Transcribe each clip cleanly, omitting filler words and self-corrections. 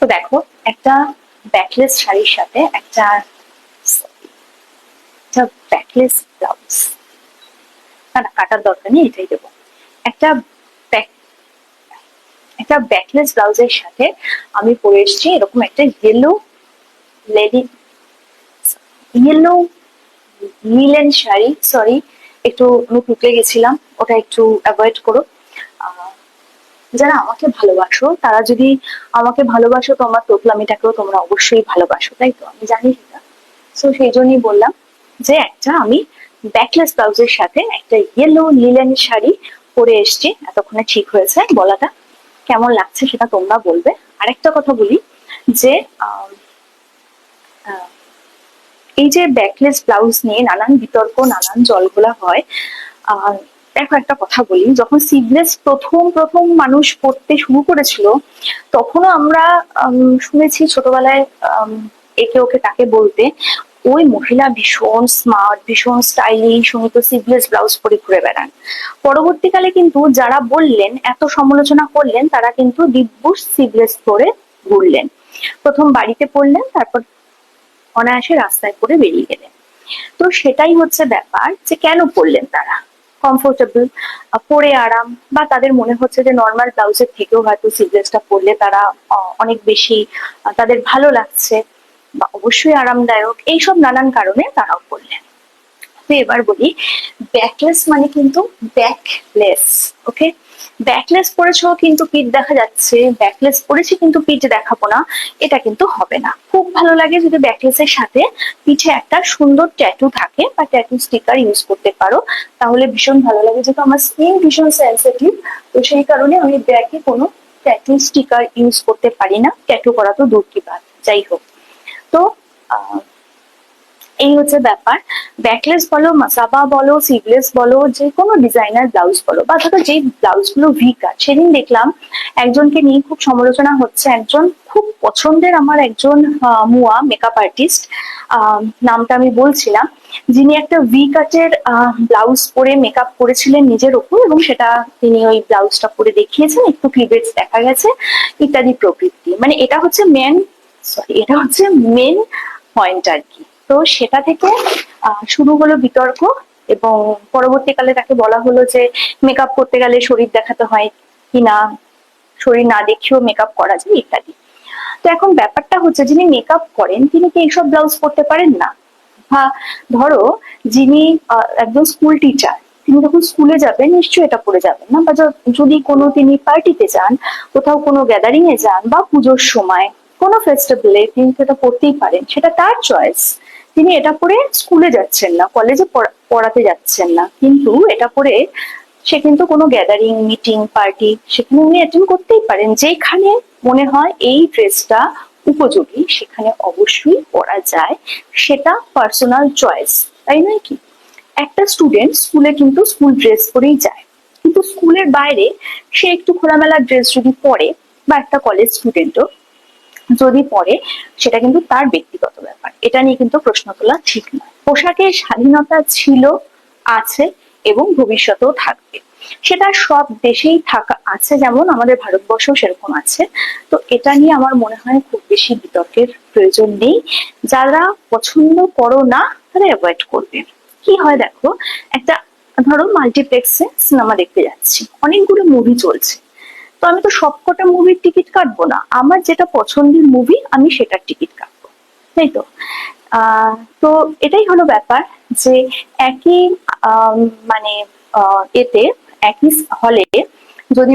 তো দেখো, একটা ব্যাকলেস শাড়ির সাথে একটা ব্যাকলেস ব্লাউজ, না না কাটার দরকার নেই, এটাই দেবো। একটা ব্যাক একটা ব্যাকলেস ব্লাউজের সাথে আমি পরে এসেছি এরকম একটা lady yellow linen sari. Sorry, একটু আমি টুকরে গেছিলাম, ওটা একটু অ্যাভয়েড করো। আহ, যারা আমাকে ভালোবাসো তারা যদি আমাকে ভালোবাসো, তো আমার তোতলামিটাকেও তোমরা অবশ্যই ভালোবাসো, তাই তো? আমি জানি সেটা। তো সেই জন্যই বললাম যে একটা আমি ব্যাকলেস ব্লাউজের সাথে একটা ইয়েলো লিলেন শাড়ি পরে এসছি। এতক্ষণে ঠিক হয়েছে বলাটা, কেমন লাগছে সেটা তোমরা বলবে। আরেকটা কথা বলি যে আহ, আহ, এই যে ব্যাকলেস ব্লাউজ নিয়ে নানান বিতর্ক, নানান জলঘোলা হয়। আহ দেখো, একটা কথা বলি, যখন সিভলেস প্রথম প্রথম মানুষ পড়তে শুরু করেছিল, তখনও আমরা শুনেছি ছোটবেলায় একে ওকে তাকে বলতে, ওই মহিলা ভীষণ স্মার্ট, ভীষণ স্টাইলিশ, উনি তো সিভলেস ব্লাউজ পরে ঘুরে বেড়ান। পরবর্তীকালে কিন্তু যারা বললেন, এত সমালোচনা করলেন, তারা কিন্তু দিব্য সিভলেস পরে ঘুরলেন। প্রথম বাড়িতে পড়লেন, তারপর অনায়াসে রাস্তায় পরে বেরিয়ে গেলেন। তো সেটাই হচ্ছে ব্যাপার, যে কেন পড়লেন তারা? কমফোর্টেবল, পরে আরাম, বা তাদের মনে হচ্ছে যে নর্মাল ব্লাউজের থেকেও হয়তো সিভলেসটা পরলে তারা অনেক বেশি তাদের ভালো লাগছে, বা অবশ্যই আরামদায়ক, এইসব নানান কারণে তারাও পরলেন। তো এবার বলি, ব্যাকলেস মানে কিন্তু ব্যাকলেস, ওকে? ব্যাকলেস পরেছো কিন্তু পিঠ দেখা যাচ্ছে, ব্যাকলেস পরেছি কিন্তু পিঠ দেখাবো না, এটা কিন্তু হবে না। খুব ভালো লাগে যদি ব্যাকলেসের সাথে পিঠে একটা সুন্দর ট্যাটু থাকে বা ট্যাটু স্টিকার ইউজ করতে পারো, তাহলে ভীষণ ভালো লাগে। যেহেতু আমার স্কিন ভীষণ সেন্সিটিভ, তো সেই কারণে আমি ব্যাকে কোনো ট্যাটু স্টিকার ইউজ করতে পারি না, ট্যাটু করা তো দূর কি বাদ। যাই হোক, তো আহ এই হচ্ছে ব্যাপার। ব্যাকলেস বলো, মাসাবা বলো, সিভলেস বলো, যে কোনো ডিজাইনার ব্লাউজ বলো, বা ধরো যেই ব্লাউজ গুলো ভি কাট, সেদিন দেখলাম একজনকে নিয়ে খুব সমালোচনা হচ্ছে। একজন খুব পছন্দের আমার একজন মুয়া মেকআপ আর্টিস্ট, নামটা আমি বলছিলাম, যিনি একটা ভি কাটের ব্লাউজ পরে মেকআপ করেছিলেন নিজের ওপর, এবং সেটা তিনি ওই ব্লাউজটা পরে দেখিয়েছেন, একটু ক্লিভেজ দেখা গেছে ইত্যাদি প্রকৃতি। মানে এটা হচ্ছে এটা হচ্ছে মেন পয়েন্ট আর কি। তো সেটা থেকে শুরু হলো বিতর্ক, এবং পরবর্তীকালে তাকে বলা হলো যে মেকআপ করতে গেলে শরীর দেখাতে হয় কিনা, শরীর না দেখিয়েও মেকআপ করা যায় ইত্যাদি। তো এখন ব্যাপারটা হচ্ছে, যিনি মেকআপ করেন তিনি কি এইসব ব্লাউজ পরতে পারেন না? বা ধরো, যিনি একজন স্কুল টিচার, তিনি যখন স্কুলে যাবেন নিশ্চয়ই এটা পরে যাবেন না। বা যদি কোনো তিনি পার্টিতে যান, কোথাও কোনো গ্যাদারিং এ যান, বা পুজোর সময় কোনো ফেস্টিভ্যালে, তিনি সেটা পড়তেই পারেন, সেটা তার চয়েস। তিনি এটা পরে স্কুলে যাচ্ছেন না, কলেজে পড়াতে যাচ্ছেন না, কিন্তু এটা পরে সে কিন্তু কোনো গ্যাদারিং, মিটিং, পার্টি সেখানে উনি অ্যাটেন্ড করতেই পারেন। যেখানে মনে হয় এই ড্রেসটা উপযোগী, সেখানে অবশ্যই পরা যায়, সেটা পার্সোনাল চয়েস, তাই নয় কি? একটা স্টুডেন্ট স্কুলে কিন্তু স্কুল ড্রেস পরেই যায়, কিন্তু স্কুলের বাইরে সে একটু খোলামেলা ড্রেস যদি পরে, বা একটা কলেজ স্টুডেন্টও যদি পরে, সেটা কিন্তু তার ব্যক্তিগত ব্যাপার, এটা নিয়ে কিন্তু প্রশ্ন তোলা ঠিক নয়। পোশাকের স্বাধীনতা ছিল, আছে, এবং ভবিষ্যতেও থাকবে। সেটা সব দেশেই থাকা আছে, যেমন আমাদের ভারতবর্ষেও সেরকম আছে। তো এটা নিয়ে আমার মনে হয় খুব বেশি বিতর্কের প্রয়োজন নেই। যারা পছন্দ করো না, তারা অ্যাভয়েড করবে। কি হয় দেখো, একটা ধরো মাল্টিপ্লেক্সে সিনেমা দেখতে যাচ্ছি, অনেকগুলো মুভি চলছে, তো আমি তো সবকটা মুভির টিকিট কাটবো না, আমার যেটা পছন্দের মুভি আমি সেটার টিকিট কাটবো, তাই তো? আহ তো এটাই হলো ব্যাপার, যে একই আহ মানে এতে, একই হলে যদি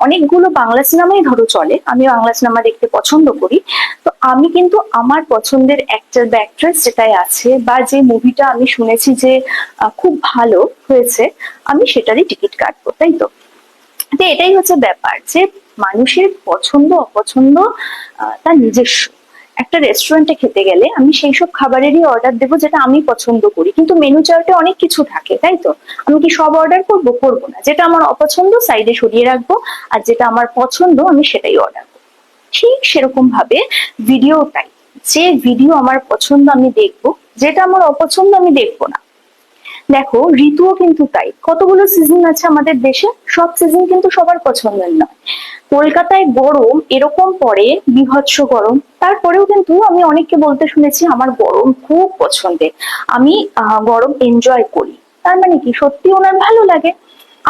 অনেকগুলো বাংলা সিনেমাই ধরো চলে, আমি বাংলা সিনেমা দেখতে পছন্দ করি, তো আমি কিন্তু আমার পছন্দের অ্যাক্টর বা অ্যাক্ট্রেস যেটাই আছে, বা যে মুভিটা আমি শুনেছি যে খুব ভালো হয়েছে, আমি সেটারই টিকিট কাটবো, তাই তো? তো এটাই হচ্ছে ব্যাপার, যে মানুষের পছন্দ অপছন্দ তার নিজস্ব। একটা রেস্টুরেন্টে খেতে গেলে আমি সেই সব খাবারেরই অর্ডার দেবো যেটা আমি পছন্দ করি, কিন্তু মেনু চার্টে অনেক কিছু থাকে, তাই তো? আমি কি সব অর্ডার করবো? করবো না। যেটা আমার অপছন্দ সাইডে সরিয়ে রাখবো, আর যেটা আমার পছন্দ আমি সেটাই অর্ডার করবো। ঠিক সেরকম ভাবে ভিডিওটাই, যে ভিডিও আমার পছন্দ আমি দেখবো, যেটা আমার অপছন্দ আমি দেখবো না। দেখো ঋতুও কিন্তু তাই, কতগুলো সিজন আছে আমাদের দেশে, সব সিজন কিন্তু সবার পছন্দের নয়। কলকাতায় গরম এরকম পড়ে, বীভৎস গরম, তারপরেও কিন্তু আমি অনেককে বলতে শুনেছি আমার গরম খুব পছন্দের, আমি গরম এনজয় করি। তার মানে কি সত্যি ওনার ভালো লাগে।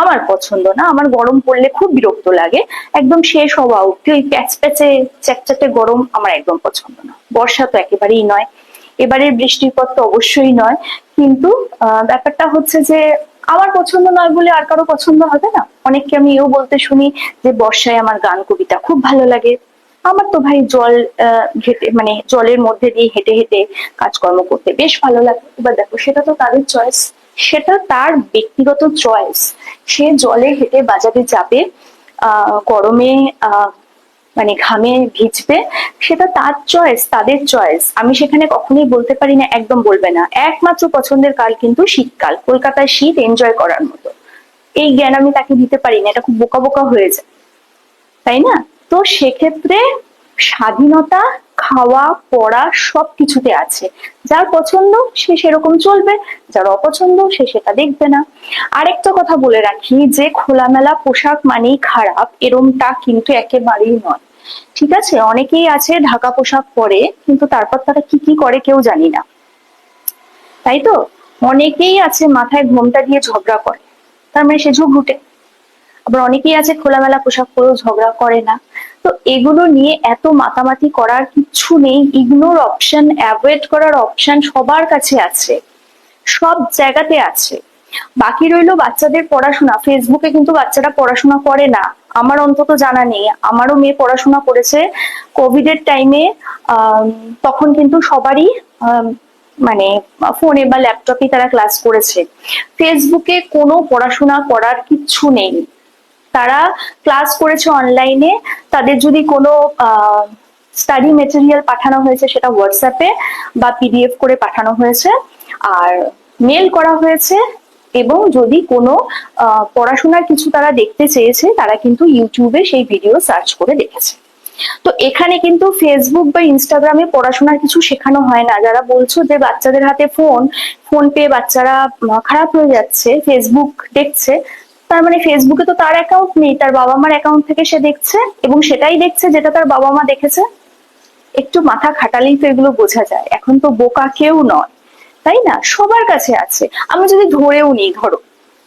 আমার পছন্দ না, আমার গরম পড়লে খুব বিরক্ত লাগে, একদম শেষ হওয়া অব্দি ওই প্যাচপ্যাচে চ্যাটচ্যাটে গরম আমার একদম পছন্দ না। বর্ষা তো একেবারেই নয়, এবারের বৃষ্টির পর তো অবশ্যই নয়। কিন্তু ব্যাপারটা হচ্ছে যে আমার পছন্দ নয় বলে আর কারো পছন্দ হবে না। অনেককে আমি এও বলতে শুনি যে বর্ষায় আমার গান কবিতা খুব ভালো লাগে। আমার তো ভাই জল ঘেটে মানে জলের মধ্যে দিয়ে হেঁটে হেঁটে কাজকর্ম করতে বেশ ভালো লাগে। এবার দেখো সেটা তো তাদের চয়েস, সেটা তার ব্যক্তিগত চয়েস। সে জলে হেঁটে বাজারে যাবে, গরমে মানে ঘামে ভিজবে, সেটা তার চয়েস, তাদের চয়েস। আমি সেখানে কখনোই বলতে পারি না একদম বলবে না। একমাত্র পছন্দের কাল কিন্তু শীতকাল, কলকাতায় শীত এনজয় করার মতো। এই জ্ঞান আমি তাকে দিতে পারি না, এটা খুব বোকা বোকা হয়ে যায়, তাই না? তো সেক্ষেত্রে স্বাধীনতা খাওয়া পড়া সবকিছুতে আছে। যার পছন্দ সে সেরকম চলবে, যার অপছন্দ সে সেটা দেখবে না। আরেকটা কথা বলে রাখি যে খোলামেলা পোশাক মানেই খারাপ, এরমটা কিন্তু একেবারেই নয়। ঠিক আছে, অনেকেই আছে ঢাকা পোশাক পরে কিন্তু তারপর তারা কি কি করে কেউ জানি না, তাই তো? অনেকেই আছে মাথায় ঘোমটা দিয়ে ঝগড়া করে, তার মানে সে ঝগড়ুটে। আবার অনেকেই আছে খোলামেলা পোশাক পরেও ঝগড়া করে না। তো এগুলো নিয়ে এত মাতামাতি করার কিচ্ছু নেই, ইগনোর অপশন, অ্যাভয়েড করার অপশন সবার কাছে আছে, সব জায়গাতে আছে। বাকি রইলো বাচ্চাদের পড়াশোনা, ফেসবুকে কিন্তু বাচ্চারা পড়াশোনা করে না, আমার অন্তত জানা নেই। আমারও মেয়ে পড়াশোনা করেছে কোভিড এর টাইমে, তখন কিন্তু সবারই মানে ফোনে বা ল্যাপটপে তারা ক্লাস করেছে। ফেসবুকে কোনো পড়াশোনা করার কিচ্ছু নেই, তারা ক্লাস করেছে অনলাইনে। তাদের যদি কোনো স্টাডি মেটেরিয়াল পাঠানো হয়েছে সেটা হোয়াটসঅ্যাপে বা পিডিএফ করে পাঠানো হয়েছে, আর মেল করা হয়েছে। এবং যদি কোনো পড়াশোনার কিছু তারা দেখতে চেয়েছে তারা কিন্তু ইউটিউবে সেই ভিডিও সার্চ করে দেখেছে। তো এখানে কিন্তু ফেসবুক বা ইনস্টাগ্রামে পড়াশোনার কিছু শেখানো হয় না। যারা বলছো যে বাচ্চাদের হাতে ফোন, ফোন পেয়ে বাচ্চারা খারাপ হয়ে যাচ্ছে, ফেসবুক দেখছে, তার মানে ফেসবুকে তো তার অ্যাকাউন্ট নেই, তার বাবা মার অ্যাকাউন্ট থেকে সে দেখছে এবং সেটাই দেখছে যেটা তার বাবা মা দেখেছে। একটু মাথা খাটালেই তো এগুলো বোঝা যায়, এখন তো বোকা কেউ নয়, তাই না? সবার কাছে আছে। আমি যদি ধরেও নিই, ধরো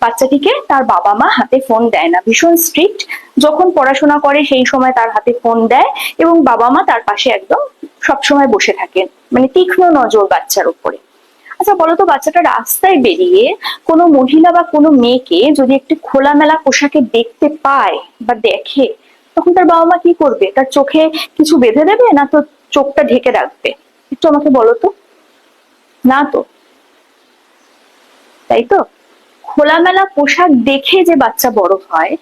বাচ্চাটিকে তার বাবা মা হাতে ফোন দেয় না, ভীষণ স্ট্রিক্ট, যখন পড়াশোনা করে সেই সময় তার হাতে ফোন দেয় এবং বাবা মা তার পাশে একদম সবসময় বসে থাকেন, মানে তীক্ষ্ণ নজর বাচ্চার উপরে। আচ্ছা বলতো, বাচ্চাটা রাস্তায় বেরিয়ে কোনো মহিলা বা কোনো মেয়েকে যদি একটু খোলামেলা পোশাকে দেখতে পায় বা দেখে, তখন তার বাবা মা কি করবে? তার চোখে কিছু বেঁধে দেবে না তো চোখটা ঢেকে রাখবে? একটু আমাকে বলো তো। না তো, তাই তো? খোলামেলা পোশাক দেখে যে বাচ্চা বড় হয়,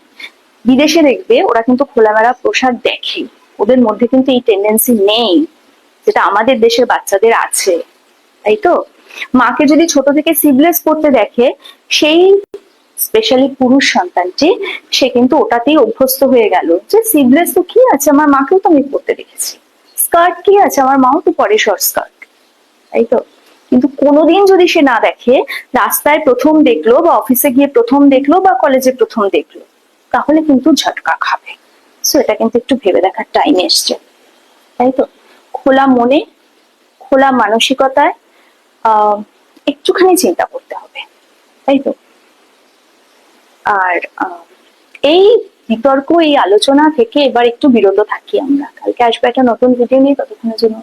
বিদেশে দেখবে ওরা কিন্তু খোলামেলা পোশাক দেখে, ওদের মধ্যে কিন্তু এই টেন্ডেন্সি নেই যেটা আমাদের দেশের বাচ্চাদের আছে, তাই তো? মাকে যদি ছোট থেকে সিভলেস পড়তে দেখে, সেই স্পেশালি পুরুষ সন্তানটি, সে কিন্তু ওটাতেই অভ্যস্ত হয়ে গেল যে সিভলেস তো কি আছে, আমার মাকেও তো আমি পড়তে দেখেছি। স্কার্ট কি আছে, আমার মাও তো পরে শর্ট স্কার্ট, তাই তো? কিন্তু কোনোদিন যদি সে না দেখে, রাস্তায় প্রথম দেখলো বা অফিসে গিয়ে প্রথম দেখলো বা কলেজে প্রথম দেখলো, তাহলে কিন্তু ঝটকা খাবে। সো এটা কিন্তু একটু ভেবে দেখার টাইম এসছে, তাই তো? খোলা মনে, খোলা মানসিকতায় আহ একটুখানি চিন্তা করতে হবে, তাই তো? আর এই বিতর্ক, এই আলোচনা থেকে এবার একটু বিরত থাকি আমরা। কালকে আসবে একটা নতুন ভিডিও নিয়ে, ততক্ষণের জন্য